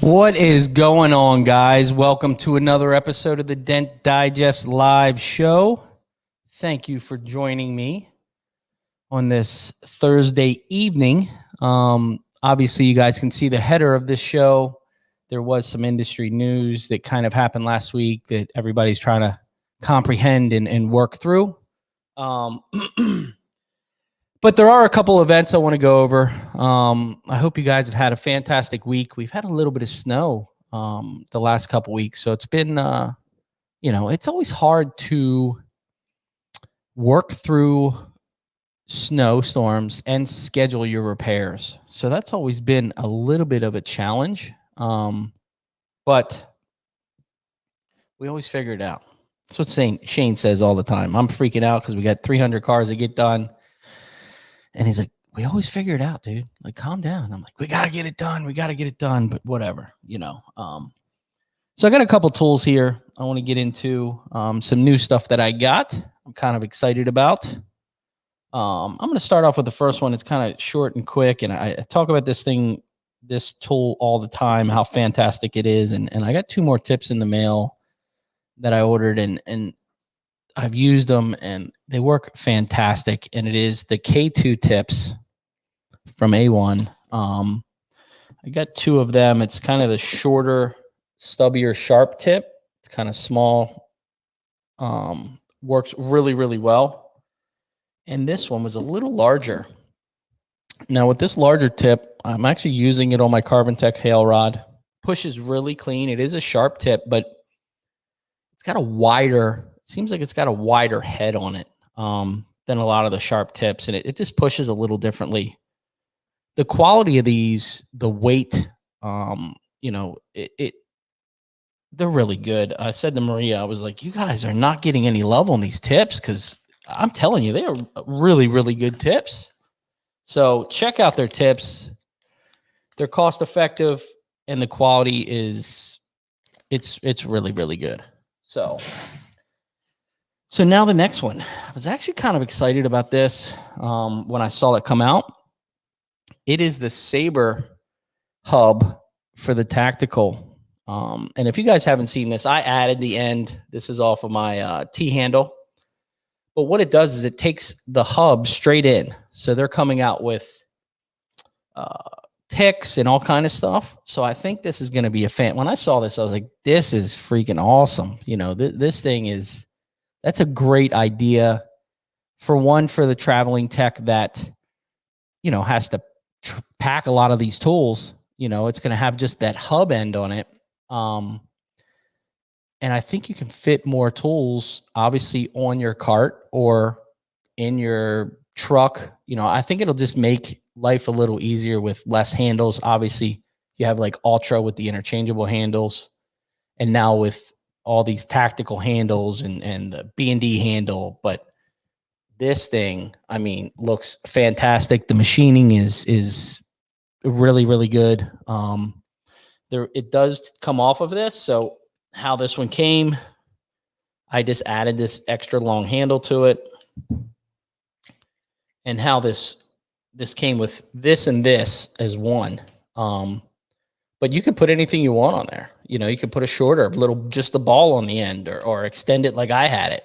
What is going on, guys? Welcome to another episode of the Dent Digest Live Show. Thank you for joining me on this Thursday evening. Obviously, you guys can see the header of this show. There was some industry news that kind of happened last week that everybody's trying to comprehend and work through. But there are a couple events I want to go over. I hope you guys have had a fantastic week. We've had a little bit of snow the last couple weeks. So it's been, it's always hard to work through snowstorms and schedule your repairs. So that's always been a little bit of a challenge. But we always figure it out. That's what Shane says all the time. I'm freaking out because we got 300 cars to get done. And he's like, we always figure it out, dude. Like, calm down. I'm like, we got to get it done. We got to get it done. But whatever, So I got a couple tools here. I want to get into some new stuff that I got. I'm kind of excited about. I'm going to start off with the first one. It's kind of short and quick. And I talk about this tool all the time, how fantastic it is. And I got 2 more tips in the mail that I ordered. And I've used them and they work fantastic. And it is the K2 tips from A1. I got 2 of them. It's kind of the shorter, stubbier, sharp tip. It's kind of small. Works really, really well. And this one was a little larger. Now with this larger tip, I'm actually using it on my Carbon Tech hail rod. Pushes really clean. It is a sharp tip, but it's got a wider, seems like it's got a wider head on it than a lot of the sharp tips. And it just pushes a little differently. The quality of these, the weight, they're really good. I said to Maria, I was like, you guys are not getting any love on these tips because I'm telling you, they are really, really good tips. So check out their tips. They're cost effective and the quality is, it's really, really good. So now the next one, I was actually kind of excited about this when I saw it come out. It is the Saber hub for the tactical. And if you guys haven't seen this, I added the end. This is off of my T-handle. But what it does is it takes the hub straight in. So they're coming out with picks and all kind of stuff. So I think this is going to be a fan. When I saw this, I was like, this is freaking awesome. This thing is, that's a great idea for the traveling tech that, has to pack a lot of these tools. It's going to have just that hub end on it. And I think you can fit more tools, obviously, on your cart or in your truck. I think it'll just make life a little easier with less handles. Obviously, you have like Ultra with the interchangeable handles. And now with all these tactical handles and the B&D handle. But this thing, looks fantastic. The machining is really, really good. It does come off of this. So how this one came, I just added this extra long handle to it. And how this came with this and this as one. But you could put anything you want on there. You could put a shorter, just the ball on the end or extend it like I had it.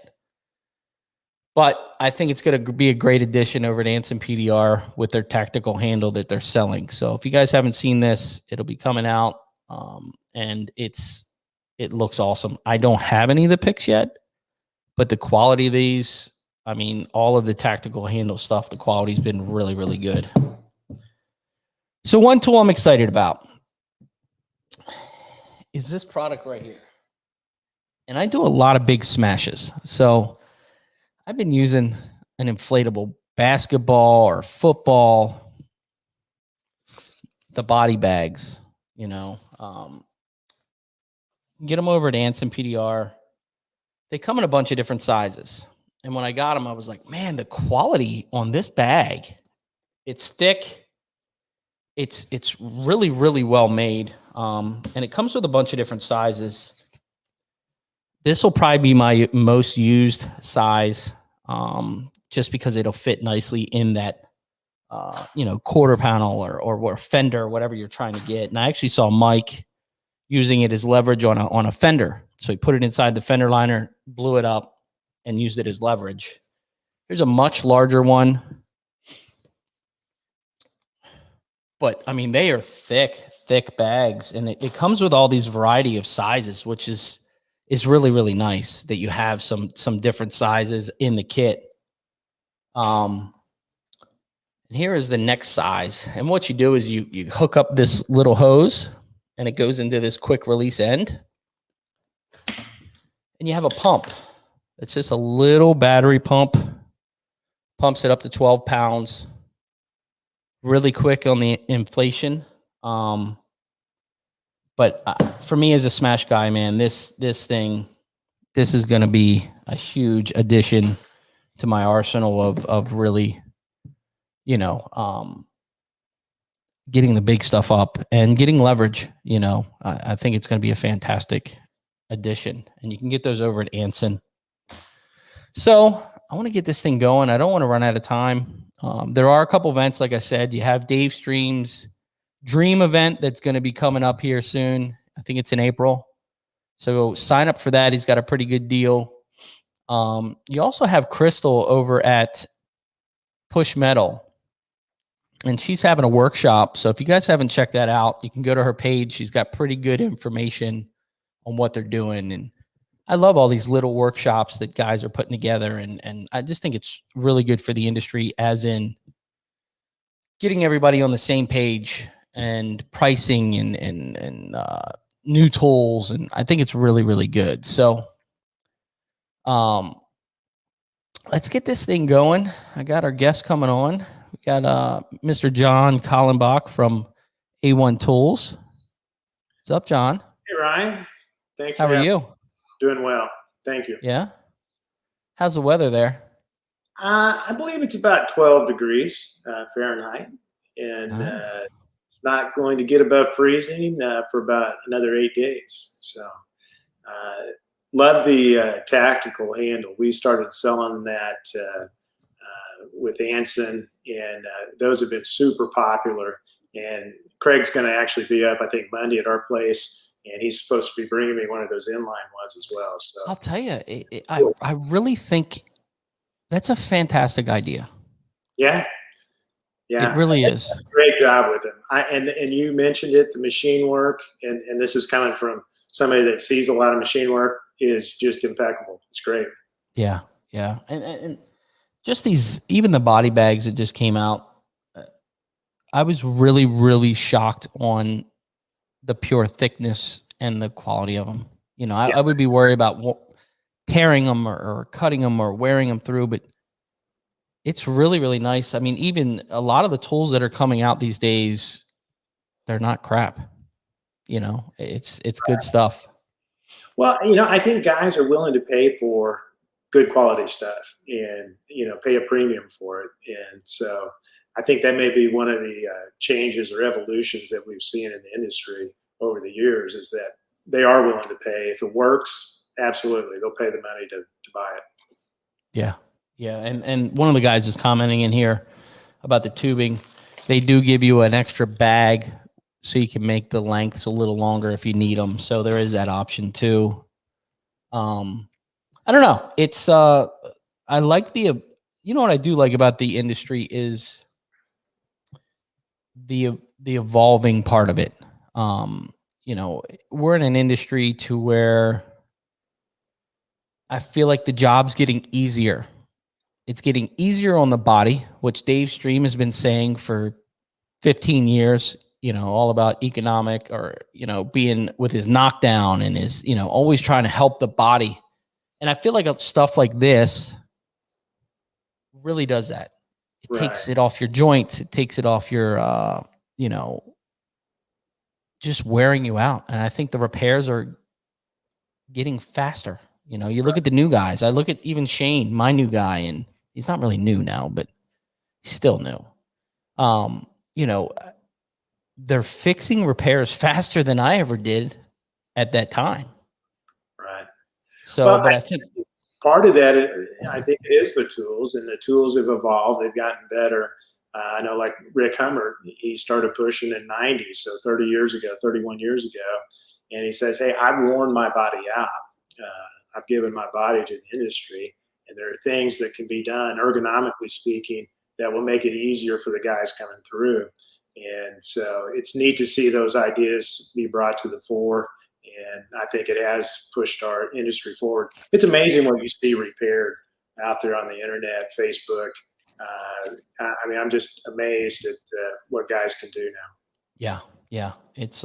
But I think it's going to be a great addition over at Anson PDR with their tactical handle that they're selling. So if you guys haven't seen this, it'll be coming out. And it looks awesome. I don't have any of the picks yet, but the quality of these, all of the tactical handle stuff, the quality's been really, really good. So one tool I'm excited about is this product right here. And I do a lot of big smashes. So I've been using an inflatable basketball or football, the body bags, get them over at Anson PDR. They come in a bunch of different sizes. And when I got them, I was like, man, the quality on this bag, it's thick. It's really, really well made. And it comes with a bunch of different sizes. This will probably be my most used size, just because it'll fit nicely in that, quarter panel or fender, whatever you're trying to get. And I actually saw Mike using it as leverage on a fender. So he put it inside the fender liner, blew it up, and used it as leverage. Here's a much larger one. But I mean, they are thick bags, and it comes with all these variety of sizes, which is really, really nice that you have some different sizes in the kit. And here is the next size. And what you do is you hook up this little hose, and it goes into this quick release end. And you have a pump. It's just a little battery pump. Pumps it up to 12 pounds. Really quick on the inflation. But for me as a smash guy, man, this is going to be a huge addition to my arsenal of really, you know, getting the big stuff up and getting leverage. You know, I think it's going to be a fantastic addition, and you can get those over at Anson. So I want to get this thing going. I don't want to run out of time. There are a couple events, like I said. You have Dave Stream's Dream event that's going to be coming up here soon. I think it's in April. So sign up for that. He's got a pretty good deal. You also have Crystal over at Push Metal, and she's having a workshop. So if you guys haven't checked that out, you can go to her page. She's got pretty good information on what they're doing. And I love all these little workshops that guys are putting together. And I just think it's really good for the industry, as in getting everybody on the same page and pricing and new tools. And I think it's really, really good. So let's get this thing going. I got our guest coming on. We got Mr. John Collenbach from A1 Tools. What's up, John? Hey, Ryan. Thanks. How are you? Doing well. Thank you. Yeah. How's the weather there? I believe it's about 12 degrees Fahrenheit, and nice. It's not going to get above freezing for about another 8 days. So love the tactical handle. We started selling that with Anson, and those have been super popular. And Craig's going to actually be up, I think, Monday at our place. And he's supposed to be bringing me one of those inline ones as well. So I'll tell you, I really think that's a fantastic idea. Yeah. It really is. Great job with him. And you mentioned it, the machine work, and this is coming from somebody that sees a lot of machine work, is just impeccable. It's great. Yeah. Yeah. And just these, even the body bags that just came out, I was really, really shocked on the pure thickness and the quality of them. You know, I would be worried about tearing them or cutting them or wearing them through, but it's really, really nice. I mean, even a lot of the tools that are coming out these days, they're not crap. You know, it's good stuff. Well, you know, I think guys are willing to pay for good quality stuff and, you know, pay a premium for it. And so I think that may be one of the changes or evolutions that we've seen in the industry over the years, is that they are willing to pay. If it works, absolutely, they'll pay the money to buy it. Yeah. Yeah. And one of the guys is commenting in here about the tubing. They do give you an extra bag so you can make the lengths a little longer if you need them. So there is that option too. I don't know. It's I like you know what I do like about the industry is the evolving part of it. You know, we're in an industry to where I feel like the job's getting easier. It's getting easier on the body, which Dave Stream has been saying for 15 years, you know, all about economic, or, you know, being with his knockdown and his, you know, always trying to help the body. And I feel like stuff like this really does that. It takes it off your joints. It takes it off your, you know, just wearing you out. And I think the repairs are getting faster. You know, you look at the new guys. I look at even Shane, my new guy, and he's not really new now, but he's still new. You know, they're fixing repairs faster than I ever did at that time. Right. So, well, but I think part of that, I think it is the tools, and the tools have evolved. They've gotten better. I know, like Rick Hummer, he started pushing in '90s, so 31 years ago. and he says, "Hey, I've worn my body out. I've given my body to the industry, and there are things that can be done, ergonomically speaking, that will make it easier for the guys coming through." And so it's neat to see those ideas be brought to the fore, and I think it has pushed our industry forward. It's amazing what you see repaired out there on the internet, Facebook. I mean, I'm just amazed at what guys can do now. Yeah. Yeah. It's,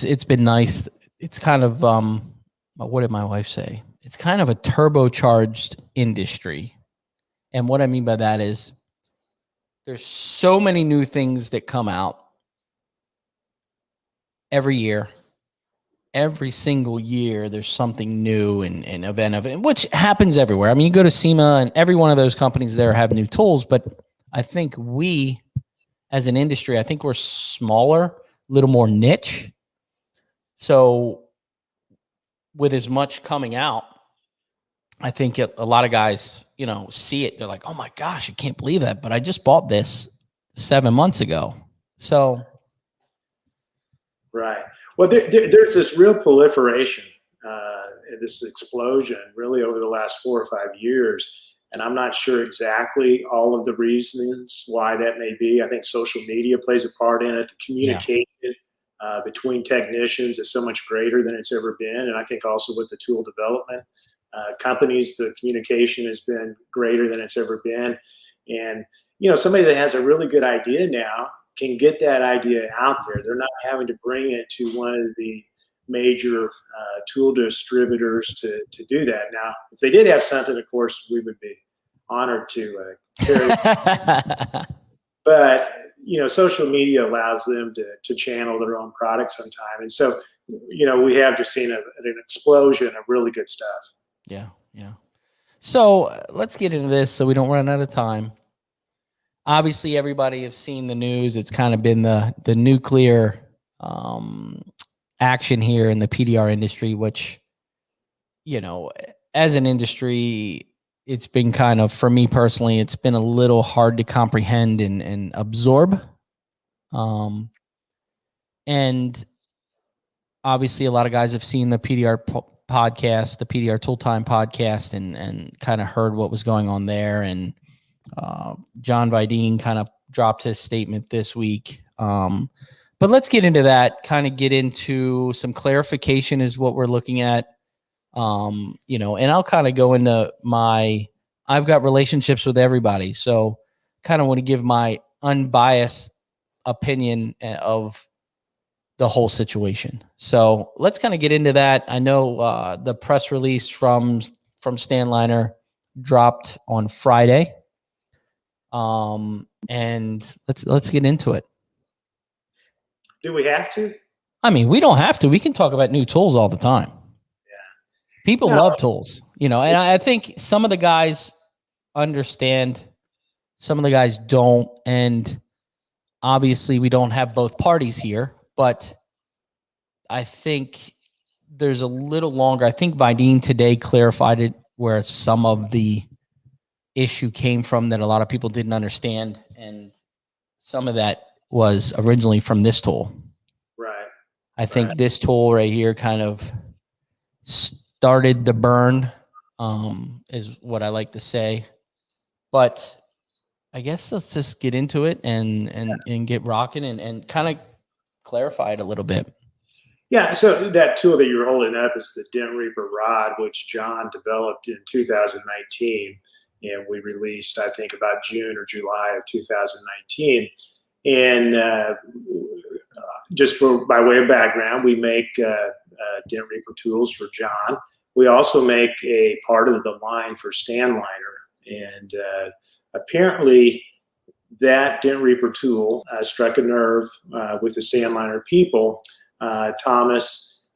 it's been nice. It's kind of, what did my wife say? It's kind of a turbocharged industry. And what I mean by that is there's so many new things that come out every year. Every single year, there's something new and event, which happens everywhere. I mean, you go to SEMA and every one of those companies there have new tools, but I think we, as an industry, I think we're smaller, a little more niche. So with as much coming out, I think a lot of guys, see it. They're like, "Oh my gosh, I can't believe that." But I just bought this 7 months ago. So. Right. Well, there's this real proliferation, this explosion really over the last 4 or 5 years. And I'm not sure exactly all of the reasons why that may be. I think social media plays a part in it. The communication between technicians is so much greater than it's ever been. And I think also with the tool development companies, the communication has been greater than it's ever been. And, somebody that has a really good idea now can get that idea out there. They're not having to bring it to one of the major tool distributors to do that. Now, if they did have something, of course, we would be honored to carry it. But, social media allows them to channel their own product sometime. And so, we have just seen an explosion of really good stuff. Yeah, yeah. So let's get into this so we don't run out of time. Obviously, everybody has seen the news. It's kind of been the nuclear action here in the PDR industry, which, as an industry, it's been kind of, for me personally, it's been a little hard to comprehend and absorb. And obviously, a lot of guys have seen the PDR podcast, the PDR Tool Time podcast, and kind of heard what was going on there. And John Vidine kind of dropped his statement this week. But let's get into that, kind of get into some clarification is what we're looking at. And I'll kind of go into I've got relationships with everybody. So kind of want to give my unbiased opinion of the whole situation. So let's kind of get into that. I know the press release from Stanliner dropped on Friday. And let's get into it. Do we have to? I mean, we don't have to. We can talk about new tools all the time. Yeah. People love tools, and I think some of the guys understand, some of the guys don't. And obviously we don't have both parties here, but I think there's a little longer. I think Vidine today clarified it where some of the issue came from that a lot of people didn't understand, and some of that was originally from this tool. Right. I think this tool right here kind of started the burn, is what I like to say. But I guess let's just get into it and get rocking and kind of clarify it a little bit. Yeah, so that tool that you're holding up is the Dent Reaper rod, which John developed in 2019. And we released, I think, about June or July of 2019. And just by way of background, we make Dent Reaper tools for John. We also make a part of the line for Stanliner. And apparently that Dent Reaper tool struck a nerve with the Stanliner people. Thomas,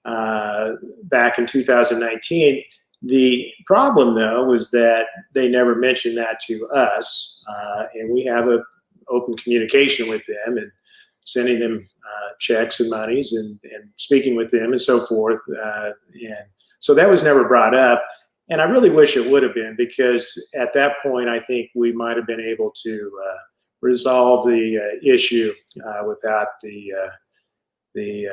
back in 2019, the problem, though, was that they never mentioned that to us, and we have an open communication with them and sending them checks and monies and speaking with them and so forth. And so that was never brought up, and I really wish it would have been, because at that point, I think we might have been able to resolve the issue without the the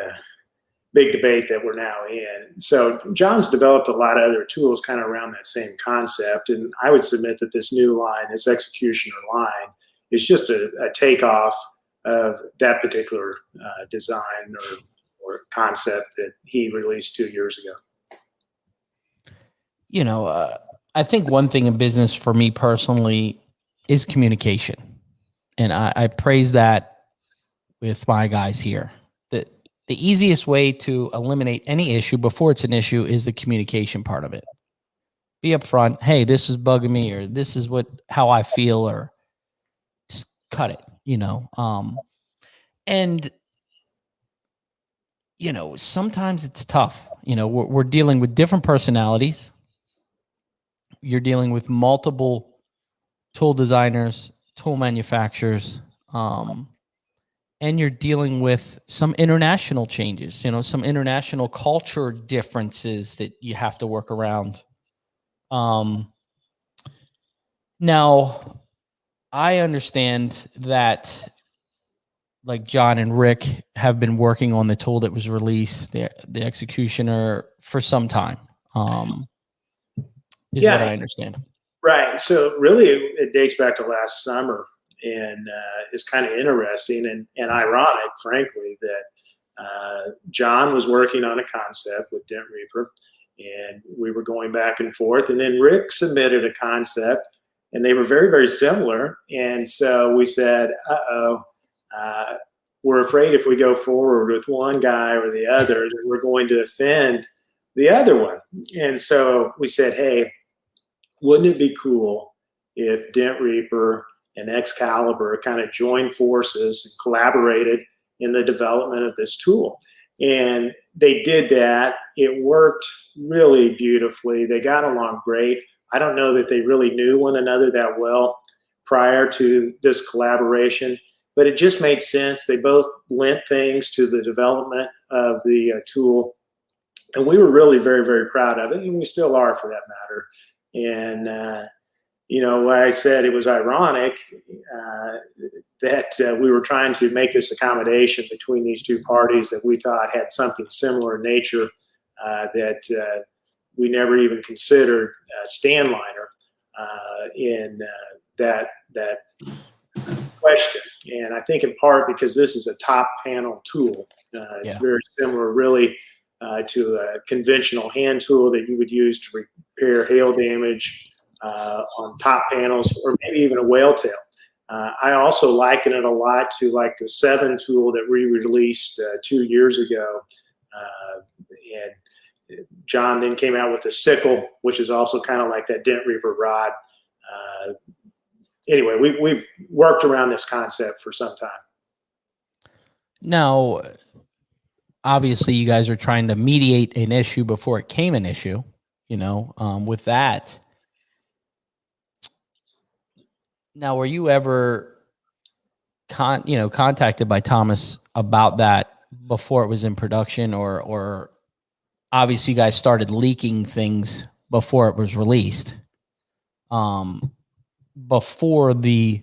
big debate that we're now in. So John's developed a lot of other tools kind of around that same concept. And I would submit that this new line, this executioner line, is just a takeoff of that particular design or concept that he released 2 years ago. You know, I think one thing in business for me personally is communication. And I praise that with my guys here. The easiest way to eliminate any issue before it's an issue is the communication part of it. Be upfront. Hey, this is bugging me, or this is how I feel, or just cut it, you know. And you know, sometimes it's tough. You know, we're dealing with different personalities. You're dealing with multiple tool designers, tool manufacturers, and you're dealing with some international changes, you know, some international culture differences that you have to work around. Now, I understand that like John and Rick have been working on the tool that was released, the executioner, for some time. Is what I understand. Right. So really, it dates back to last summer, and it's kind of interesting and ironic, frankly, that John was working on a concept with Dent Reaper, and we were going back and forth, and then Rick submitted a concept, and they were very, very similar. And so we said, we're afraid if we go forward with one guy or the other, that we're going to offend the other one. And so we said, hey, wouldn't it be cool if Dent Reaper and Excalibur kind of joined forces and collaborated in the development of this tool? And they did that. It worked really beautifully. They got along great. I don't know that they really knew one another that well prior to this collaboration, but it just made sense. They both lent things to the development of the tool, and we were really very, very proud of it, and we still are, for that matter. And you know, I said it was ironic that we were trying to make this accommodation between these two parties that we thought had something similar in nature, that we never even considered Stanliner in that question. And I think in part because this is a top panel tool. It's very similar really to a conventional hand tool that you would use to repair hail damage on top panels, or maybe even a whale tail. I also liken it a lot to like the 7 tool that we released 2 years ago. And John then came out with the sickle, which is also kind of like that Dent Reaper rod. Anyway, we've worked around this concept for some time. Now, obviously, you guys are trying to mediate an issue before it came an issue, you know, with that. Now, were you ever contacted by Thomas about that before it was in production, or obviously you guys started leaking things before it was released? Before the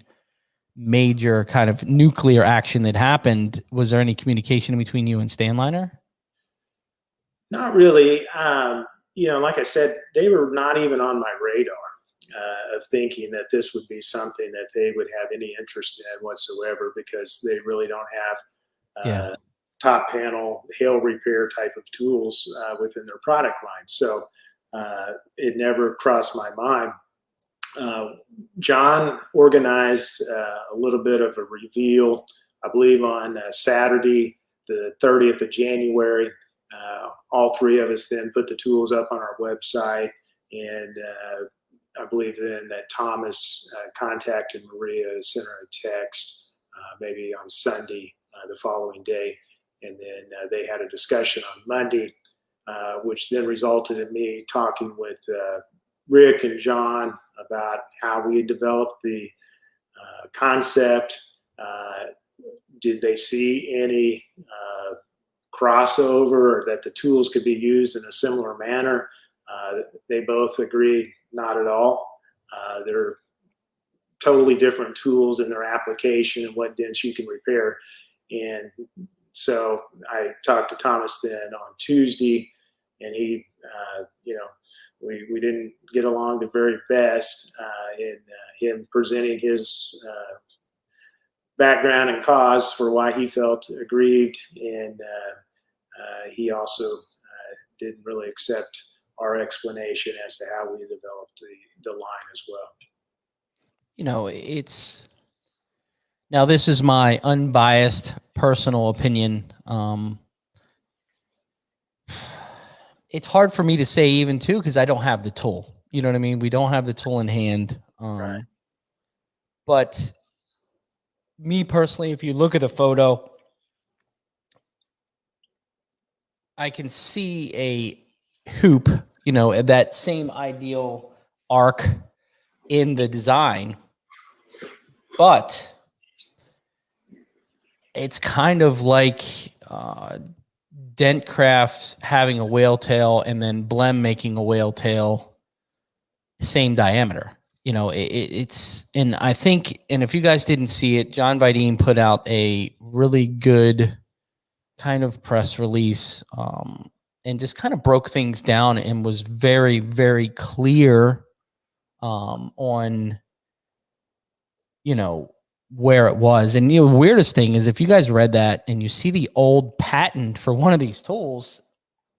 major kind of nuclear action that happened, was there any communication between you and Stanliner? Not really. You know, like I said, they were not even on my radar of thinking that this would be something that they would have any interest in whatsoever, because they really don't have top panel hail repair type of tools within their product line. So it never crossed my mind. John organized a little bit of a reveal, I believe, on Saturday, the 30th of January. All 3 of us then put the tools up on our website, and I believe then that Thomas contacted Maria, sent her a text maybe on Sunday, the following day, and then they had a discussion on Monday, which then resulted in me talking with Rick and John about how we had developed the concept. Did they see any crossover, or that the tools could be used in a similar manner? They both agreed not at all. They're totally different tools in their application and what dents you can repair. And so I talked to Thomas then on Tuesday, and he, we didn't get along the very best in him presenting his background and cause for why he felt aggrieved, and he also didn't really accept our explanation as to how we developed the line as well. Now this is my unbiased personal opinion. It's hard for me to say even too, because I don't have the tool. You know what I mean? We don't have the tool in hand. Right. But me personally, if you look at the photo, I can see a hoop, that same ideal arc in the design, but it's kind of like Dentcraft having a whale tail and then Blem making a whale tail, same diameter. It's, and I think, and if you guys didn't see it, John Vidine put out a really good kind of press release, and just kind of broke things down and was very, very clear on, where it was. And the weirdest thing is, if you guys read that and you see the old patent for one of these tools,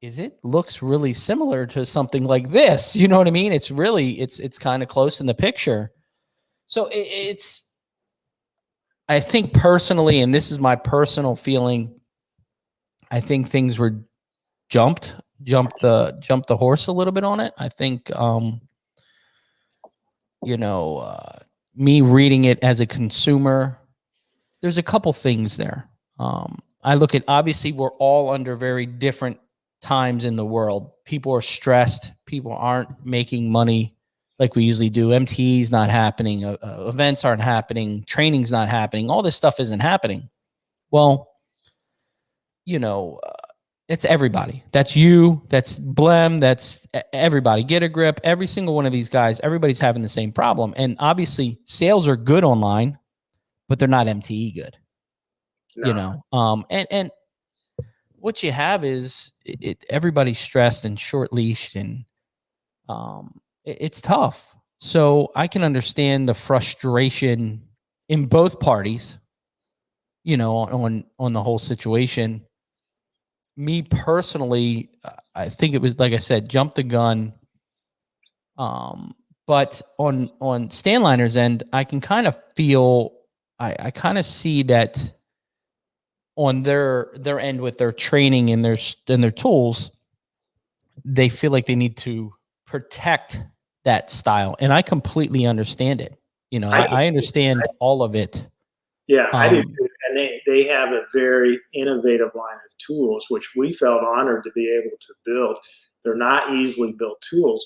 it looks really similar to something like this. You know what I mean? It's really, it's kind of close in the picture. So I think personally, and this is my personal feeling, I think things were jumped the horse a little bit on it. I think, me reading it as a consumer, there's a couple things there. I look at, obviously we're all under very different times in the world. People are stressed. People aren't making money like we usually do. MTE's not happening. Events aren't happening. Training's not happening. All this stuff isn't happening. Well, it's everybody. That's you. That's Blem. That's everybody. Get a grip. Every single one of these guys, everybody's having the same problem. And obviously sales are good online, but they're not MTE good. No. And what you have is everybody's stressed and short leashed, and it's tough. So I can understand the frustration in both parties, on the whole situation. Me personally, I think it was, like I said, jump the gun. But on Stanliner's end, I can kind of feel, I kind of see that on their end with their training and their tools, they feel like they need to protect that style. And I completely understand it. I understand all of it. Yeah, I do too. And they have a very innovative line of tools, which we felt honored to be able to build. They're not easily built tools.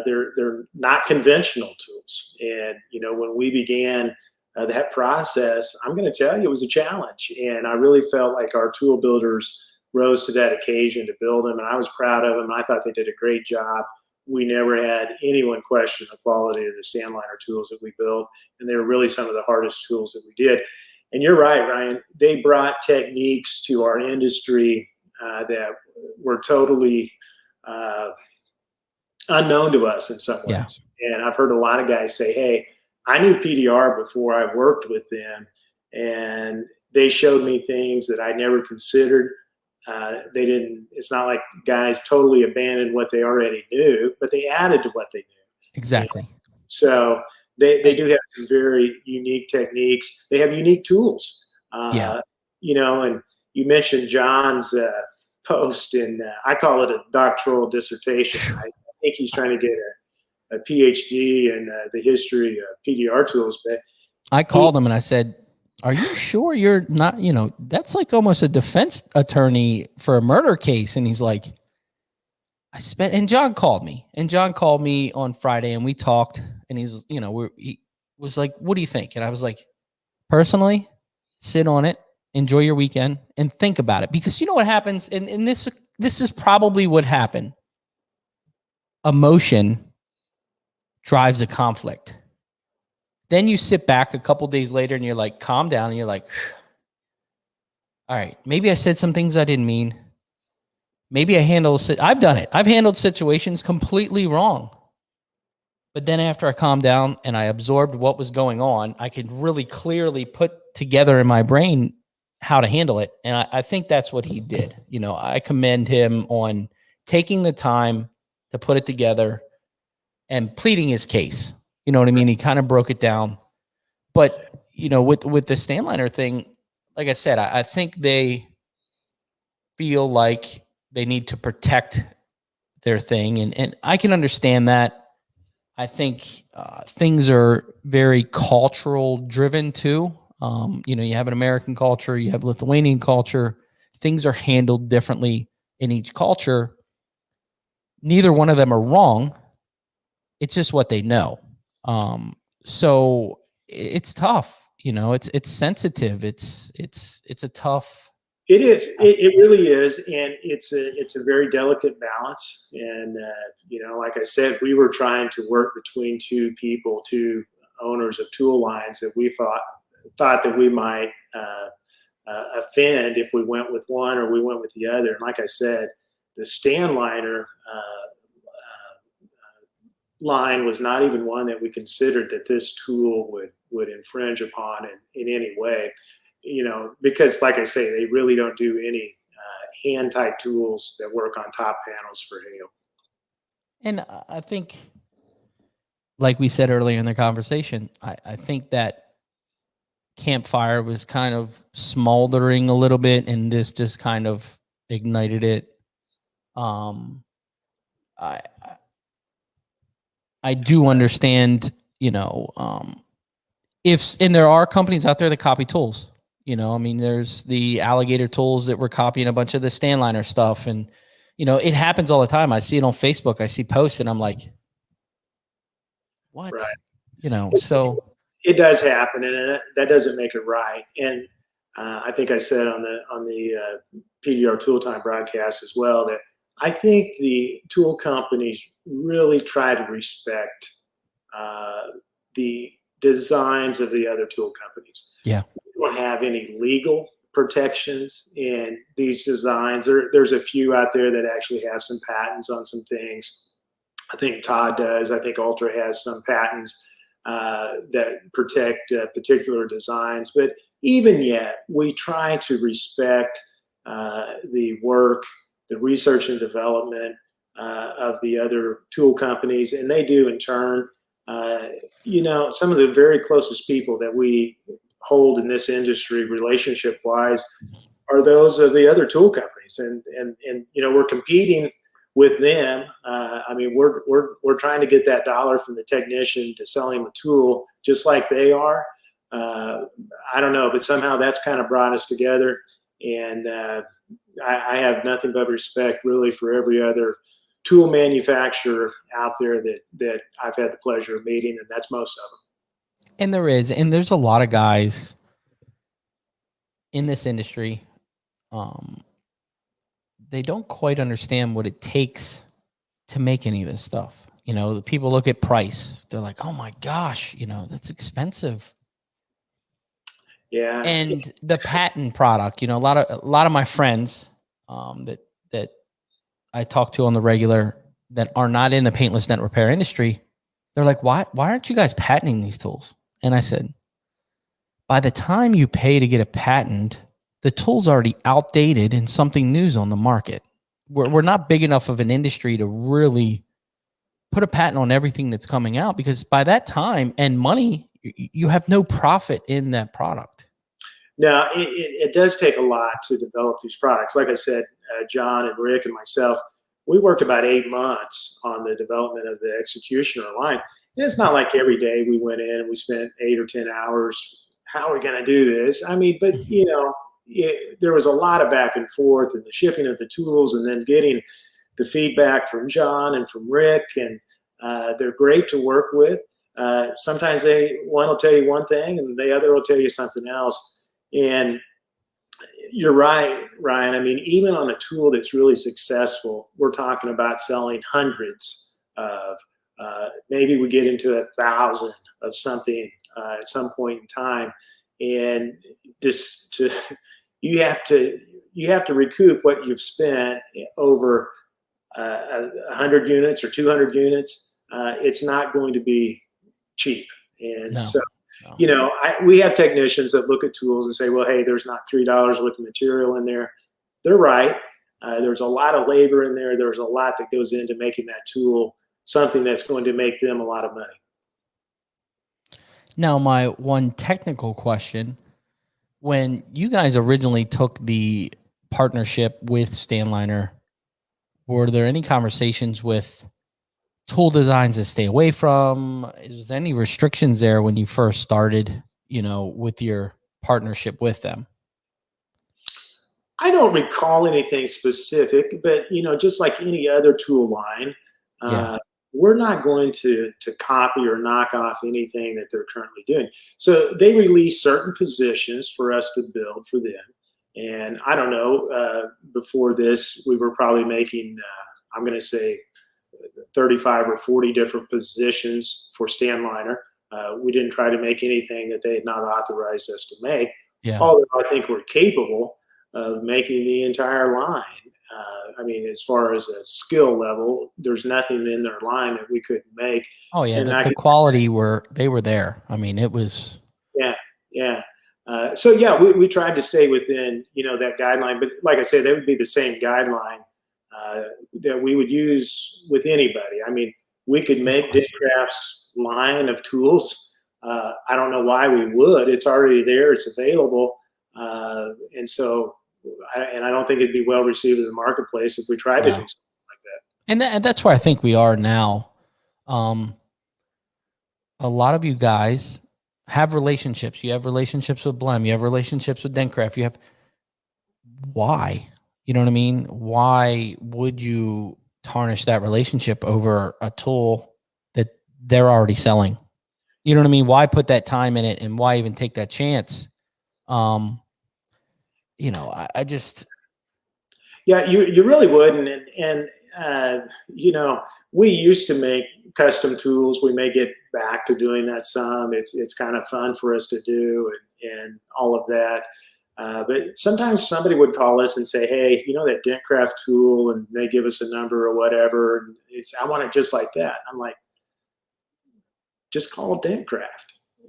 They're not conventional tools. And, when we began that process, I'm going to tell you, it was a challenge. And I really felt like our tool builders rose to that occasion to build them. And I was proud of them. I thought they did a great job. We never had anyone question the quality of the Stanliner tools that we built. And they were really some of the hardest tools that we did. And you're right, Ryan. They brought techniques to our industry that were totally unknown to us in some ways. Yeah. And I've heard a lot of guys say, hey, I knew PDR before I worked with them, and they showed me things that I never considered. It's not like guys totally abandoned what they already knew, but they added to what they knew. Exactly. So they do have some very unique techniques. They have unique tools. And you mentioned John's post, and I call it a doctoral dissertation. I think he's trying to get a PhD in the history of PDR tools. But I called him and I said, are you sure you're not, that's like almost a defense attorney for a murder case. And he's like, and John called me on Friday, and we talked, and he was like, what do you think? And I was like, personally, sit on it, enjoy your weekend, and think about it. Because you know what happens, and this is probably what happened. Emotion drives a conflict. Then you sit back a couple days later and you're like, calm down, and you're like, all right, maybe I said some things I didn't mean. Maybe I've done it. I've handled situations completely wrong. But then after I calmed down and I absorbed what was going on, I could really clearly put together in my brain how to handle it. And I think that's what he did. You know, I commend him on taking the time to put it together and pleading his case. You know what I mean? He kind of broke it down. But, you know, with the Stanliner thing, like I said, I think they feel like they need to protect their thing. And I can understand that. I think things are very cultural driven too. You know, you have an American culture, you have Lithuanian culture. Things are handled differently in each culture. Neither one of them are wrong. It's just what they know. So it's tough. You know, it's sensitive. It's a tough. It is. It really is, and it's a very delicate balance. And you know, like I said, we were trying to work between two people, two owners of tool lines that we thought that we might offend if we went with one or we went with the other. And like I said, the Stanliner line was not even one that we considered that this tool would infringe upon in any way. You know, because like I say, they really don't do any hand type tools that work on top panels for hail. And I think, like we said earlier in the conversation, I think that campfire was kind of smoldering a little bit, and this just kind of ignited it. I do understand, you know, and there are companies out there that copy tools. You know, I mean, there's the alligator tools that were copying a bunch of the Stanliner stuff. And, you know, it happens all the time. I see it on Facebook. I see posts and I'm like, what? Right. You know, so. It does happen, and that doesn't make it right. And I think I said on the PDR Tool Time broadcast as well that I think the tool companies really try to respect the designs of the other tool companies. Yeah. We don't have any legal protections in these designs. There's a few out there that actually have some patents on some things. I think Todd does. I think Ultra has some patents that protect particular designs. But even yet, we try to respect the work, the research and development of the other tool companies, and they do in turn. You know, some of the very closest people that we hold in this industry, relationship-wise, are those of the other tool companies, and you know, we're competing with them. I mean, we're trying to get that dollar from the technician to sell him a tool, just like they are. I don't know, but somehow that's kind of brought us together, and I have nothing but respect, really, for every other tool manufacturer out there that I've had the pleasure of meeting, and that's most of them. And there's a lot of guys in this industry. They don't quite understand what it takes to make any of this stuff. You know, the people look at price. They're like, oh my gosh, you know, that's expensive. Yeah. And the patent product, you know, a lot of my friends that I talk to on the regular that are not in the paintless dent repair industry, they're like, why aren't you guys patenting these tools? And I said, by the time you pay to get a patent, the tool's already outdated and something new's on the market. We're not big enough of an industry to really put a patent on everything that's coming out, because by that time and money, you have no profit in that product. Now, it does take a lot to develop these products. Like I said, John and Rick and myself, we worked about 8 months on the development of the executioner line. And it's not like every day we went in and we spent 8 or 10 hours. How are we going to do this? I mean, but, you know, there was a lot of back and forth and the shipping of the tools and then getting the feedback from John and from Rick. And they're great to work with. Sometimes one will tell you one thing and the other will tell you something else. And you're right, Ryan. I mean, even on a tool that's really successful, we're talking about selling hundreds of, maybe we get into 1,000 of something at some point in time. And just you have to recoup what you've spent over 100 units or 200 units. It's not going to be cheap. And No. so, No. you know, we have technicians that look at tools and say, well, hey, there's not $3 worth of material in there. They're right. There's a lot of labor in there. There's a lot that goes into making that tool something that's going to make them a lot of money. Now, my one technical question, when you guys originally took the partnership with Stanliner, were there any conversations with tool designs to stay away from? Is there any restrictions there when you first started, you know, with your partnership with them? I don't recall anything specific, but, you know, just like any other tool line, we're not going to copy or knock off anything that they're currently doing. So they release certain positions for us to build for them. And I don't know, before this, we were probably making, I'm going to say 35 or 40 different positions for Stanliner. We didn't try to make anything that they had not authorized us to make. Yeah. Although I think we're capable of making the entire line. I mean, as far as a skill level, there's nothing in their line that we couldn't make. Oh yeah, the quality they were there. I mean, it was. Yeah. So yeah, we tried to stay within, you know, that guideline. But like I said, that would be the same guideline that we would use with anybody. I mean, we could make Dentcraft's line of tools. I don't know why we would. It's already there. It's available. And so, I don't think it'd be well received in the marketplace if we tried to do something like that. And that's where I think we are now. A lot of you guys have relationships. You have relationships with Blem. You have relationships with Dentcraft. Why? You know what I mean? Why would you tarnish that relationship over a tool that they're already selling? You know what I mean? Why put that time in it, and why even take that chance? You know, I just. Yeah, you really wouldn't. And you know, we used to make custom tools. We may get back to doing that some. It's kind of fun for us to do and all of that. But sometimes somebody would call us and say, hey, you know that Dentcraft tool, and they give us a number or whatever. And I want it just like that. I'm like, just call Dentcraft.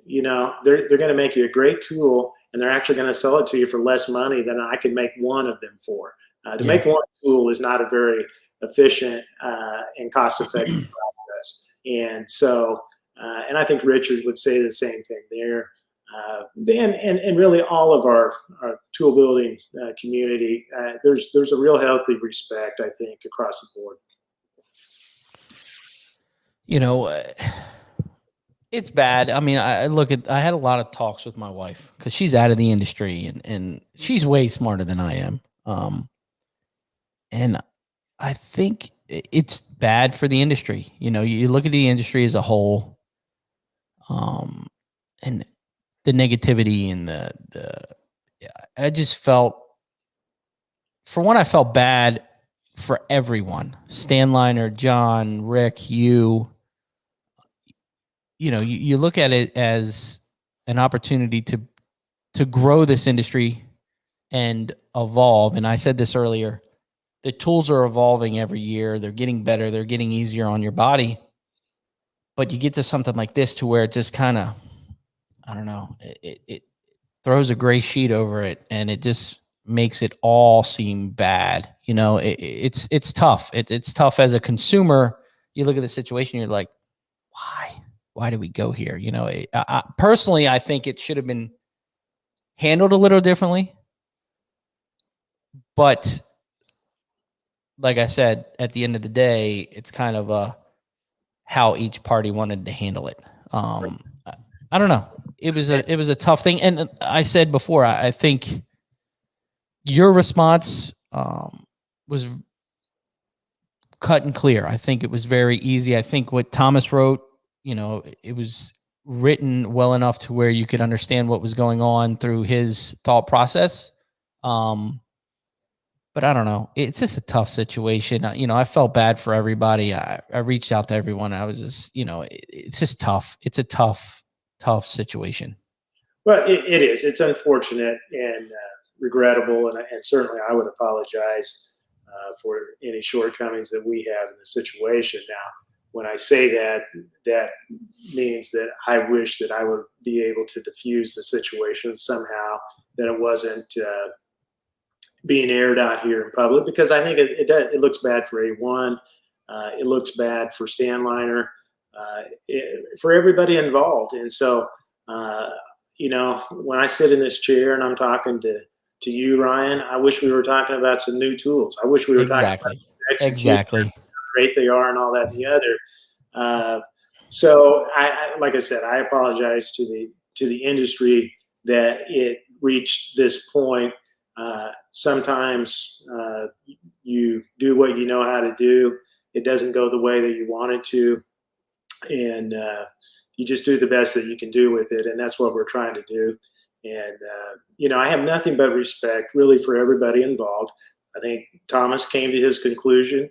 You know, they're going to make you a great tool, and they're actually going to sell it to you for less money than I could make one of them for. To make one tool is not a very efficient and cost-effective process. And so, and I think Richard would say the same thing there. And really all of our tool building community, there's a real healthy respect, I think, across the board. You know, it's bad. I mean, I had a lot of talks with my wife because she's out of the industry and she's way smarter than I am. And I think it's bad for the industry. You know, you look at the industry as a whole, and the negativity and I just felt, for one, I felt bad for everyone. Stanliner, John, Rick, you know, you look at it as an opportunity to grow this industry and evolve. And I said this earlier, the tools are evolving every year. They're getting better. They're getting easier on your body. But you get to something like this to where it just kind of, I don't know, it throws a gray sheet over it, and it just makes it all seem bad. You know, it's tough. It's tough as a consumer. You look at the situation, you're like, why did we go here? You know, personally, I think it should have been handled a little differently. But like I said, at the end of the day, it's kind of how each party wanted to handle it. I don't know. It was a tough thing. And I said before, I think your response was cut and clear. I think it was very easy. I think what Thomas wrote, you know, it was written well enough to where you could understand what was going on through his thought process. But I don't know. It's just a tough situation. You know, I felt bad for everybody. I reached out to everyone. I was just, you know, it's just tough. It's a tough situation. Well, it is. It's unfortunate. And, regrettable, and certainly I would apologize for any shortcomings that we have in the situation. Now, when I say that, that means that I wish that I would be able to diffuse the situation somehow, that it wasn't being aired out here in public, because I think it looks bad for A1. It looks bad for Stanliner, for everybody involved. And so, when I sit in this chair and I'm talking to you, Ryan, I wish we were talking about some new tools. I wish we were talking about Exactly. how great they are and all that and the other. So I like I said, I apologize to the industry that it reached this point. Sometimes you do what you know how to do. It doesn't go the way that you want it to, and you just do the best that you can do with it, and that's what we're trying to do. And I have nothing but respect, really, for everybody involved. I think Thomas came to his conclusion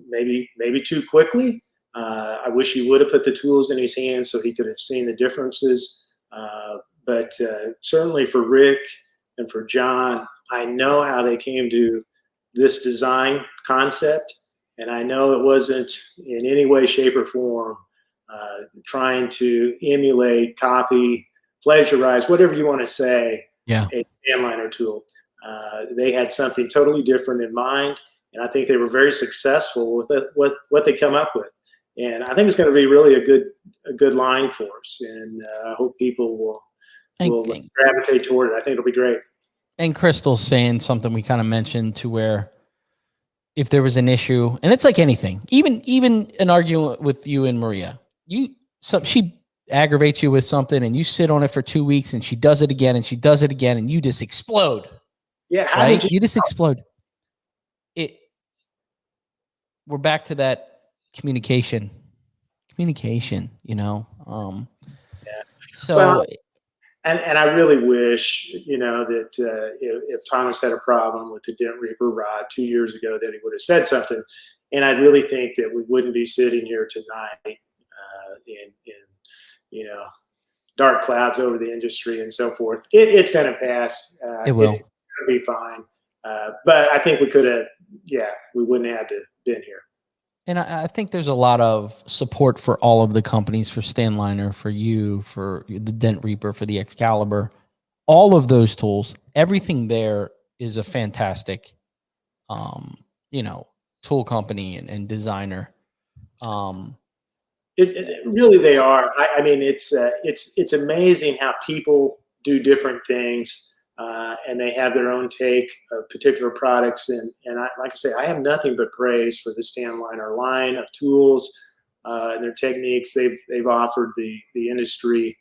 maybe too quickly. I wish he would have put the tools in his hands so he could have seen the differences. But certainly for Rick and for John, I know how they came to this design concept, and I know it wasn't in any way, shape, or form trying to emulate, copy, plagiarize, whatever you want to say, a Stanliner tool. They had something totally different in mind, and I think they were very successful with what they come up with. And I think it's going to be really a good line for us, and I hope people will gravitate toward it. I think it'll be great. And Crystal's saying something we kind of mentioned, to where if there was an issue, and it's like anything, even an argument with you and Maria, she aggravates you with something and you sit on it for 2 weeks and she does it again and she does it again and you just explode. Yeah. Right? You just explode. We're back to that communication, So, well, and I really wish, that if Thomas had a problem with the Dent Reaper rod 2 years ago, that he would have said something. And I really think that we wouldn't be sitting here tonight in dark clouds over the industry and so forth. It's going to pass. It will. It's going to be fine. But I think we could have, we wouldn't have to been here. And I think there's a lot of support for all of the companies, for Stanliner, for you, for the Dent Reaper, for the Excalibur, all of those tools. Everything there is a fantastic, tool company and designer. Really, they are. I mean, it's amazing how people do different things, and they have their own take of particular products. And like I say, I have nothing but praise for the Stanliner line of tools and their techniques. They've offered the industry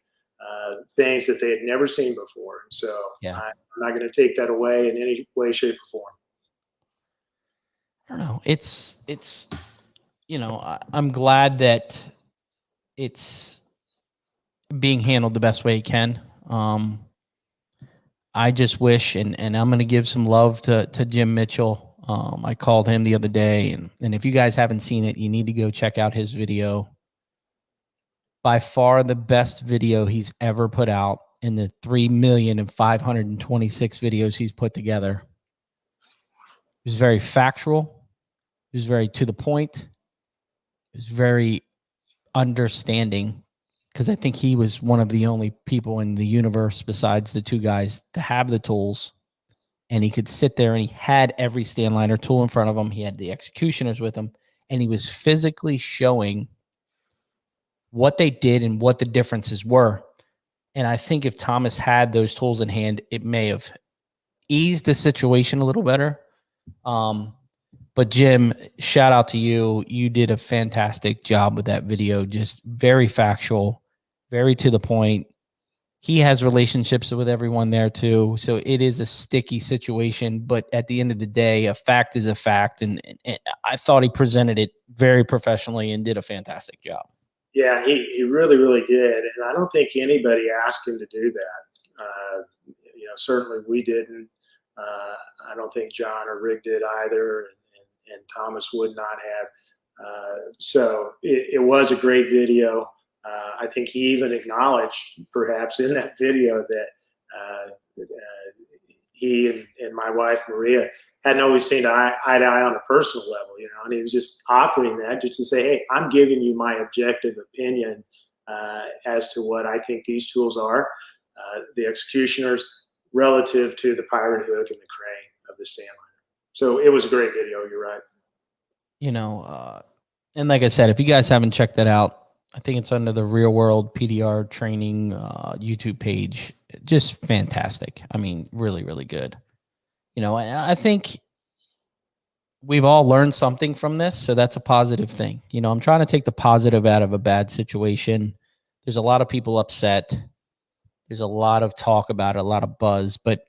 things that they had never seen before. So I'm not going to take that away in any way, shape, or form. I don't know. It's I'm glad that it's being handled the best way it can. I just wish, and I'm going to give some love to Jim Mitchell. I called him the other day, and if you guys haven't seen it, you need to go check out his video. By far the best video he's ever put out in the 3,526 videos he's put together. It was very factual. It was very to the point. It was very understanding, because I think he was one of the only people in the universe besides the two guys to have the tools, and he could sit there and he had every Stanliner tool in front of him. He had the executioners with him, and he was physically showing what they did and what the differences were. And I think if Thomas had those tools in hand, it may have eased the situation a little better. But Jim, shout out to you. You did a fantastic job with that video. Just very factual, very to the point. He has relationships with everyone there too. So it is a sticky situation, but at the end of the day, a fact is a fact. And I thought he presented it very professionally and did a fantastic job. Yeah, he really, really did. And I don't think anybody asked him to do that. Certainly we didn't. I don't think John or Rick did either. And Thomas would not have. So it was a great video. I think he even acknowledged, perhaps in that video, that he and my wife, Maria, hadn't always seen eye to eye on a personal level, and he was just offering that just to say, hey, I'm giving you my objective opinion as to what I think these tools are, the executioners, relative to the pirate hook and the crane of the stand liner. So it was a great video. You're right. And like I said, if you guys haven't checked that out, I think it's under the Real World PDR Training YouTube page. Just fantastic. I mean, really, really good. I think we've all learned something from this, so that's a positive thing. I'm trying to take the positive out of a bad situation. There's a lot of people upset. There's a lot of talk about it, a lot of buzz. But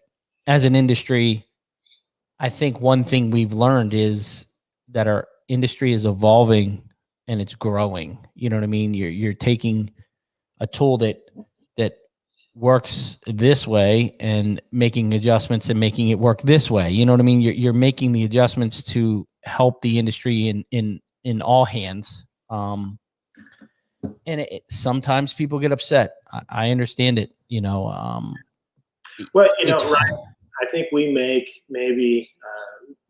as an industry, I think one thing we've learned is that our industry is evolving and it's growing. You know what I mean? You're taking a tool that works this way and making adjustments and making it work this way. You know what I mean? You're making the adjustments to help the industry in all hands. And sometimes people get upset. I understand it. Well, right. I think we make maybe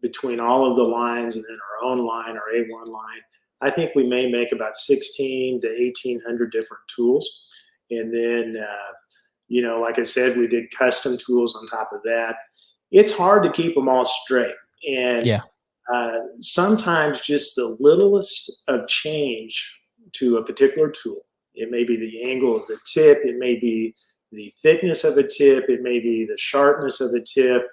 between all of the lines and then our own line, our A1 line, I think we may make about 16 to 1,800 different tools. And then, like I said, we did custom tools on top of that. It's hard to keep them all straight. And sometimes just the littlest of change to a particular tool, it may be the angle of the tip, it may be the thickness of a tip, it may be the sharpness of a tip,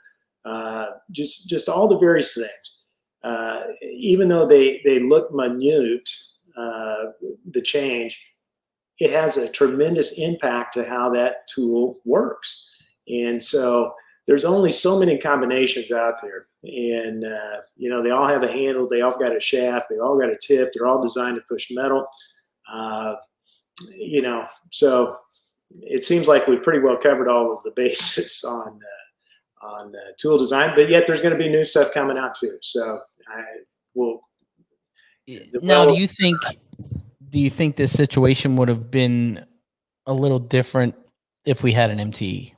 just all the various things. Even though they look minute, the change, it has a tremendous impact to how that tool works. And so there's only so many combinations out there. And, they all have a handle, they all got a shaft, they all got a tip, they're all designed to push metal. So it seems like we've pretty well covered all of the bases on tool design, but yet there's going to be new stuff coming out too. So now, do you think this situation would have been a little different if we had an MTE?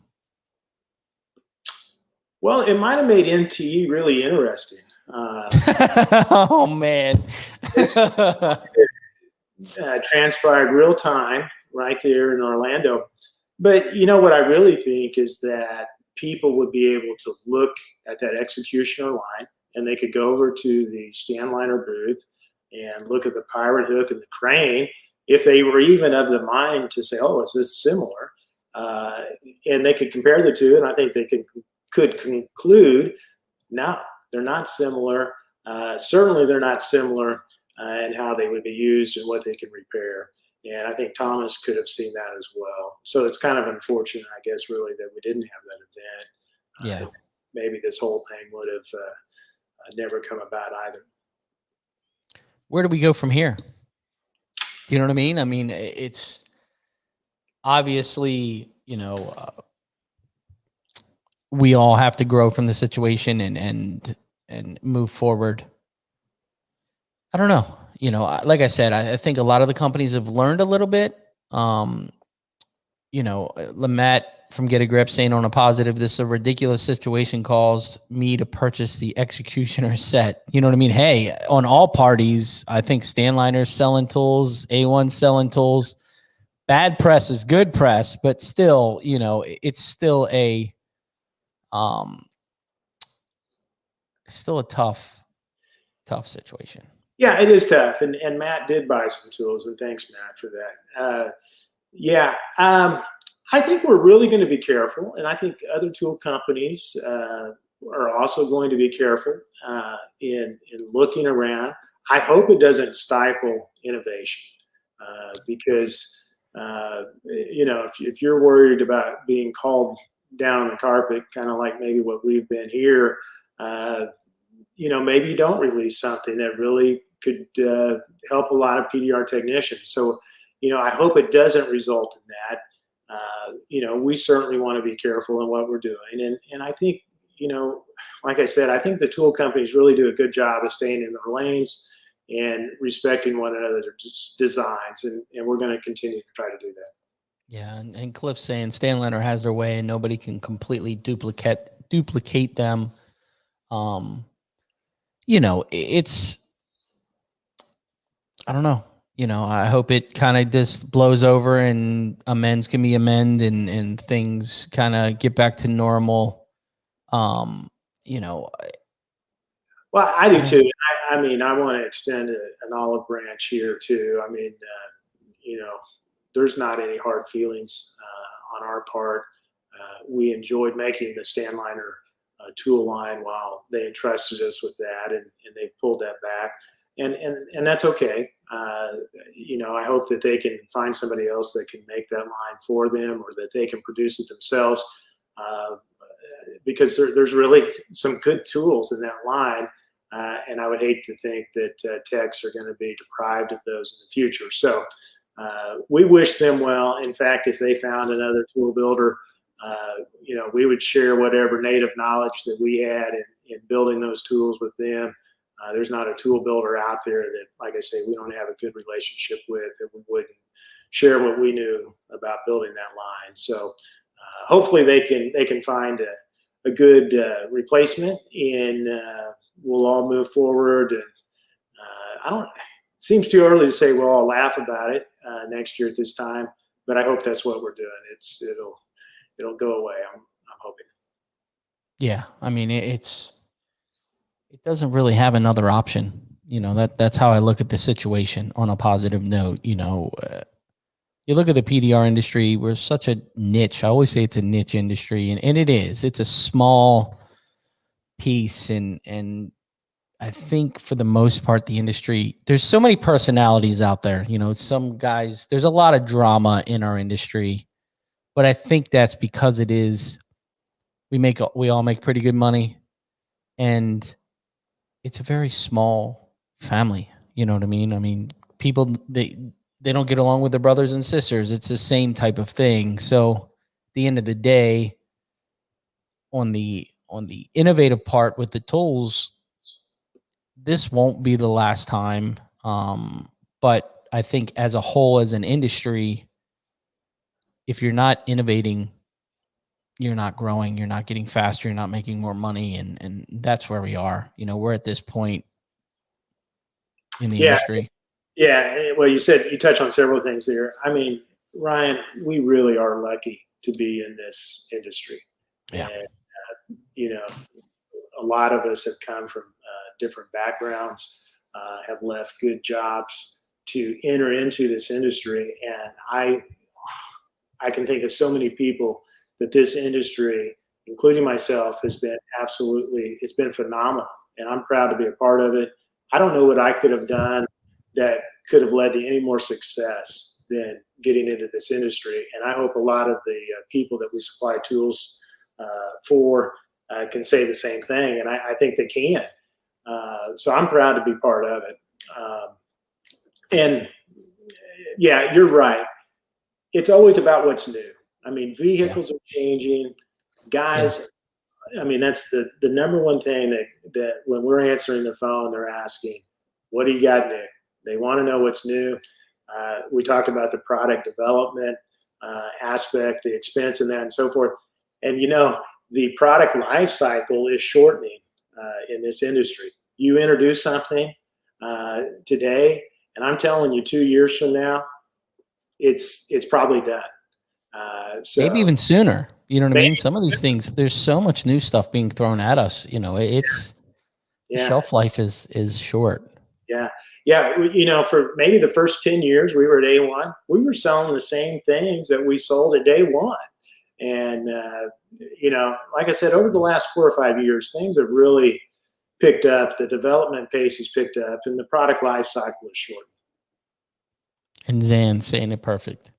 Well, it might have made MTE really interesting. Oh man. Transpired real time right there in Orlando. But what I really think is that people would be able to look at that executioner line and they could go over to the stand liner booth and look at the pirate hook and the crane if they were even of the mind to say, oh, is this similar? And they could compare the two, and I think they could conclude, no, they're not similar. Certainly they're not similar in how they would be used and what they can repair. And I think Thomas could have seen that as well. So it's kind of unfortunate, I guess, really, that we didn't have that event. Maybe this whole thing would have never come about either. Where do we go from here? Do you know what I mean? I mean, it's obviously, we all have to grow from the situation and move forward. I don't know. Like I said, I think a lot of the companies have learned a little bit. Lamet from Get a Grip saying on a positive, this is a ridiculous situation, caused me to purchase the executioner set. You know what I mean? Hey, on all parties, I think Stanliner's selling tools, A1 selling tools. Bad press is good press, but still, it's still a tough situation. Yeah, it is tough. And Matt did buy some tools, and thanks, Matt, for that. I think we're really going to be careful, and I think other tool companies are also going to be careful in looking around. I hope it doesn't stifle innovation because, if you're worried about being called down on the carpet, kind of like maybe what we've been here, maybe you don't release something that really could help a lot of PDR technicians. So, I hope it doesn't result in that. We certainly want to be careful in what we're doing. And I think, like I said, I think the tool companies really do a good job of staying in their lanes and respecting one another's designs. And we're going to continue to try to do that. Yeah. And Cliff's saying Stanliner has their way and nobody can completely duplicate them. You know, it's, I don't know. You know, I hope it kind of just blows over and amends can be amended and things kind of get back to normal. You know, Well, I do too. I mean, I want to extend an olive branch here too. I mean, you know, there's not any hard feelings on our part. We enjoyed making the Stanliner tool line while they entrusted us with that, and they've pulled that back, and that's okay. You know, I hope that they can find somebody else that can make that line for them, or that they can produce it themselves, because there's really some good tools in that line. And I would hate to think that techs are going to be deprived of those in the future. So we wish them well. In fact, if they found another tool builder, you know, we would share whatever native knowledge that we had in building those tools with them. There's not a tool builder out there that, like I say, we don't have a good relationship with, that we wouldn't share what we knew about building that line. So hopefully they can find a good replacement, and we'll all move forward. And it seems too early to say we'll all laugh about it next year at this time, but I hope that's what we're doing. It'll go away. I'm hoping. Yeah, I mean, it doesn't really have another option. You know, that's how I look at the situation on a positive note. You know, you look at the PDR industry, we're such a niche. I always say it's a niche industry, and it is. It's a small piece, and I think for the most part, the industry, there's so many personalities out there. You know, some guys, there's a lot of drama in our industry, but I think that's because it is, we all make pretty good money, and it's a very small family. You know what I mean? I mean, people, they don't get along with their brothers and sisters. It's the same type of thing. So at the end of the day, on the innovative part with the tools, this won't be the last time. But I think as a whole, as an industry, if you're not innovating, you're not growing, you're not getting faster, you're not making more money. And that's where we are. You know, we're at this point in the industry. Yeah. Well, you touch on several things there. I mean, Ryan, we really are lucky to be in this industry. Yeah. And, you know, a lot of us have come from different backgrounds, have left good jobs to enter into this industry. And I can think of so many people that this industry, including myself, has been it's been phenomenal. And I'm proud to be a part of it. I don't know what I could have done that could have led to any more success than getting into this industry. And I hope a lot of the people that we supply tools for can say the same thing. And I think they can. So I'm proud to be part of it. And yeah, you're right. It's always about what's new. I mean, vehicles are changing. Guys, I mean, that's the number one thing that when we're answering the phone, they're asking, what do you got new? They want to know what's new. We talked about the product development aspect, the expense in that and so forth. And, you know, the product life cycle is shortening in this industry. You introduce something today, and I'm telling you 2 years from now, it's probably done. So maybe even sooner. You know what I mean? Some of these things, there's so much new stuff being thrown at us. You know, the shelf life is short. Yeah. You know, for maybe the first 10 years we were at A1, we were selling the same things that we sold at day one. And, you know, like I said, over the last 4 or 5 years, things have really picked up. The development pace has picked up, and the product life cycle is shortened. And Zan saying it perfect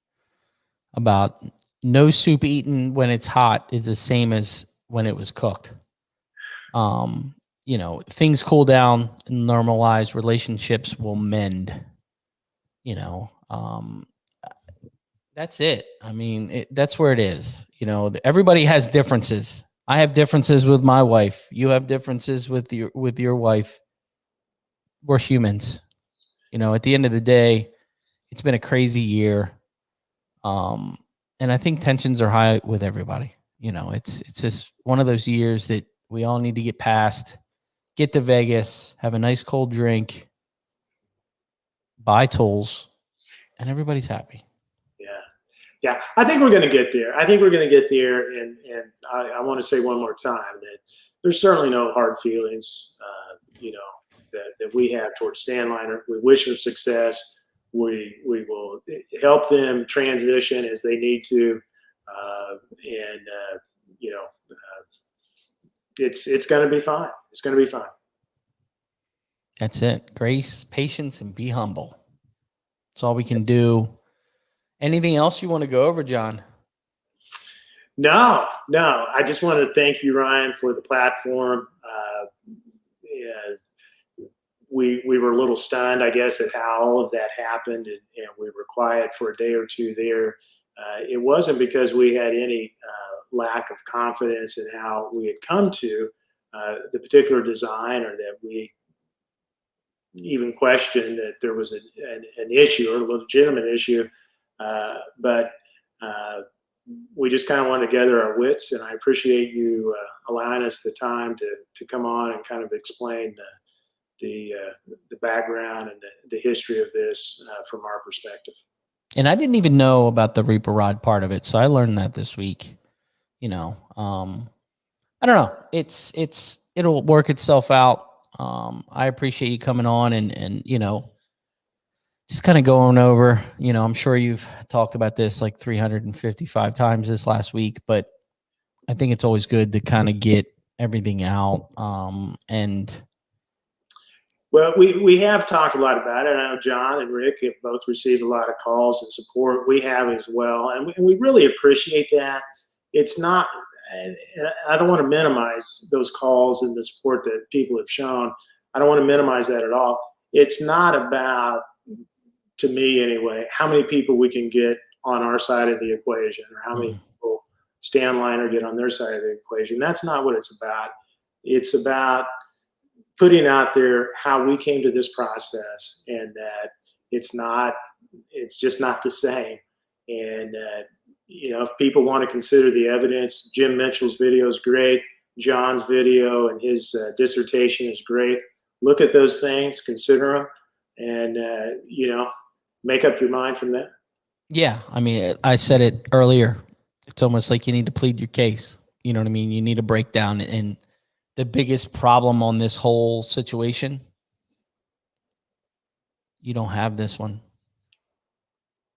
about no soup eaten when it's hot is the same as when it was cooked. You know, things cool down and normalize, relationships will mend. You know, that's it. I mean, that's where it is. You know, everybody has differences. I have differences with my wife. You have differences with your wife. We're humans. You know, at the end of the day, it's been a crazy year. And I think tensions are high with everybody. you know, it's just one of those years that we all need to get past, get to Vegas, have a nice cold drink, buy tools, and everybody's happy. Yeah. Yeah. I think we're going to get there. I think we're going to get there. And I want to say one more time that there's certainly no hard feelings, you know, that we have towards Stanliner. We wish them success. We will help them transition as they need to. You know, it's going to be fine. It's going to be fine. That's it. Grace, patience, and be humble. That's all we can do. Anything else you want to go over, John? No. I just want to thank you, Ryan, for the platform. We were a little stunned, I guess, at how all of that happened, and we were quiet for a day or two there. It wasn't because we had any lack of confidence in how we had come to the particular design, or that we even questioned that there was an issue or a legitimate issue. But we just kind of wanted to gather our wits, and I appreciate you allowing us the time to come on and kind of explain the background and the history of this from our perspective. And I didn't even know about the Reaper rod part of it, so I learned that this week. You know, I don't know. It'll work itself out. I appreciate you coming on and you know, just kind of going over, you know, I'm sure you've talked about this like 355 times this last week, but I think it's always good to kind of get everything out. And well, we have talked a lot about it. I know John and Rick have both received a lot of calls and support. We have as well, and we really appreciate that. It's not, and I don't want to minimize those calls and the support that people have shown. I don't want to minimize that at all. It's not about, to me anyway, how many people we can get on our side of the equation, or how many people Stanliner get on their side of the equation. That's not what it's about. It's about putting out there how we came to this process, and that it's just not the same. And you know, if people want to consider the evidence, Jim Mitchell's video is great. John's video and his dissertation is great. Look at those things, consider them, and you know, make up your mind from there. yeah, I mean, I said it earlier. It's almost like you need to plead your case. You know what I mean? You need to break down. And the biggest problem on this whole situation, you don't have this one.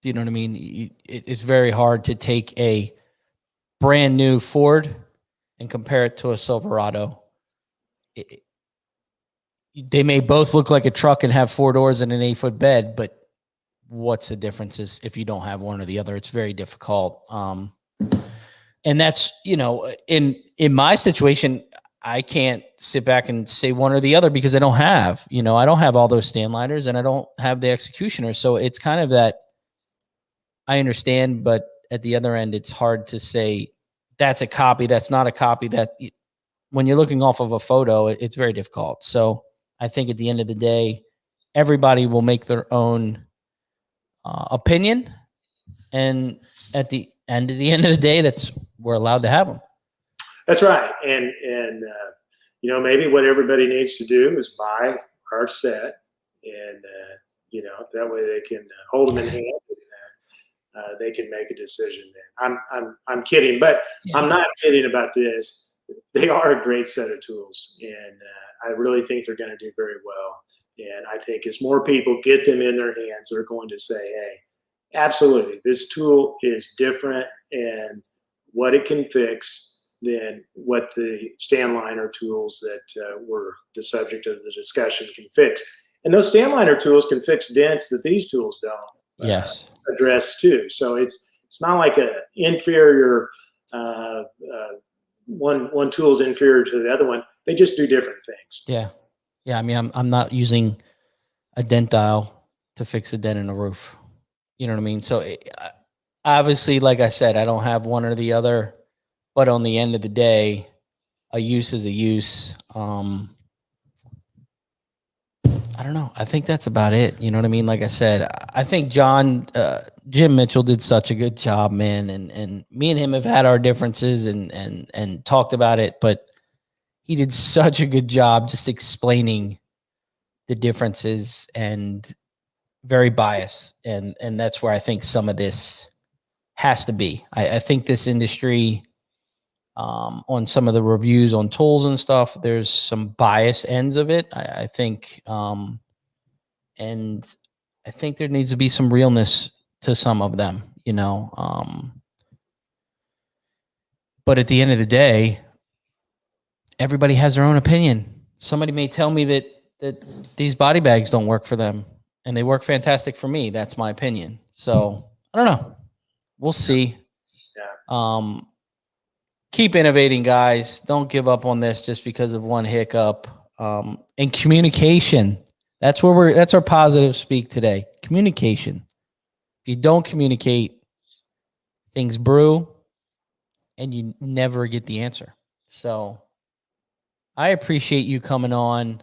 You know what I mean? It's very hard to take a brand new Ford and compare it to a Silverado. They may both look like a truck and have 4 doors and an 8-foot bed, but what's the difference is if you don't have one or the other? It's very difficult. And that's, you know, in my situation, I can't sit back and say one or the other because I don't have all those Stanliners, and I don't have the executioners. So it's kind of that, I understand, but at the other end, it's hard to say that's a copy, that's not a copy. That when you're looking off of a photo, it's very difficult. So I think at the end of the day, everybody will make their own opinion, and at the end of the day, we're allowed to have them. That's right. And you know, maybe what everybody needs to do is buy our set, and you know, that way they can hold them in hand, and they can make a decision then. I'm kidding, but yeah. I'm not kidding about this. They are a great set of tools, and I really think they're going to do very well. And I think as more people get them in their hands, they're going to say, hey, absolutely, this tool is different and what it can fix than what the Stanliner tools that were the subject of the discussion can fix. And those Stanliner tools can fix dents that these tools don't address too. So it's not like an inferior, one tool is inferior to the other one. They just do different things. Yeah. Yeah, I mean, I'm not using a dent dial to fix a dent in a roof. You know what I mean? So obviously, like I said, I don't have one or the other, but on the end of the day, a use is a use. I don't know. I think that's about it. You know what I mean? Like I said, I think John Jim Mitchell did such a good job, man. And me and him have had our differences and talked about it, but he did such a good job just explaining the differences, and very biased. And that's where I think some of this has to be. I think this industry, on some of the reviews on tools and stuff, there's some biased ends of it. I think, and I think there needs to be some realness to some of them, you know. But at the end of the day, everybody has their own opinion. Somebody may tell me that these body bags don't work for them, and they work fantastic for me. That's my opinion. So I don't know. We'll see. Yeah. Keep innovating, guys. Don't give up on this just because of one hiccup. And communication. That's our positive speak today. Communication. If you don't communicate, things brew and you never get the answer. So I appreciate you coming on,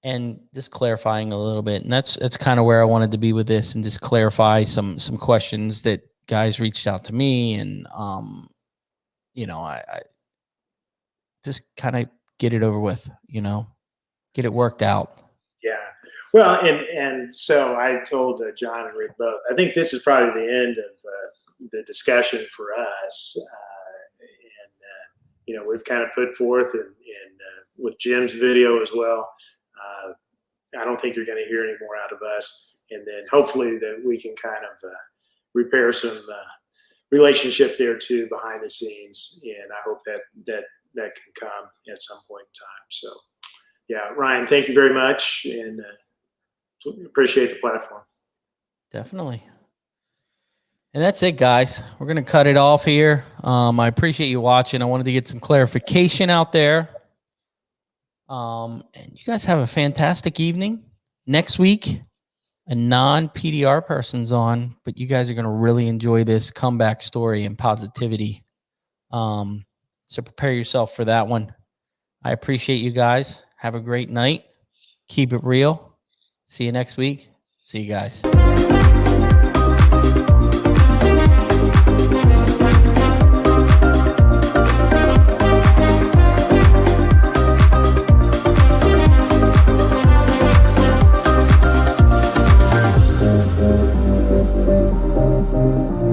and just clarifying a little bit. And that's kind of where I wanted to be with this, and just clarify some questions that guys reached out to me. And, you know, I just kind of get it over with, you know, get it worked out. Yeah. Well, and so I told John and Rick both, I think this is probably the end of the discussion for us. You know, we've kind of put forth and with Jim's video as well. I don't think you're going to hear any more out of us. And then hopefully that we can kind of repair some relationship there too behind the scenes. And I hope that can come at some point in time. So yeah, Ryan, thank you very much, and appreciate the platform. Definitely. And that's it, guys. We're going to cut it off here. I appreciate you watching. I wanted to get some clarification out there. And you guys have a fantastic evening. Next week, a non-PDR person's on, but you guys are going to really enjoy this comeback story and positivity. So prepare yourself for that one. I appreciate you guys. Have a great night. Keep it real. See you next week. See you guys.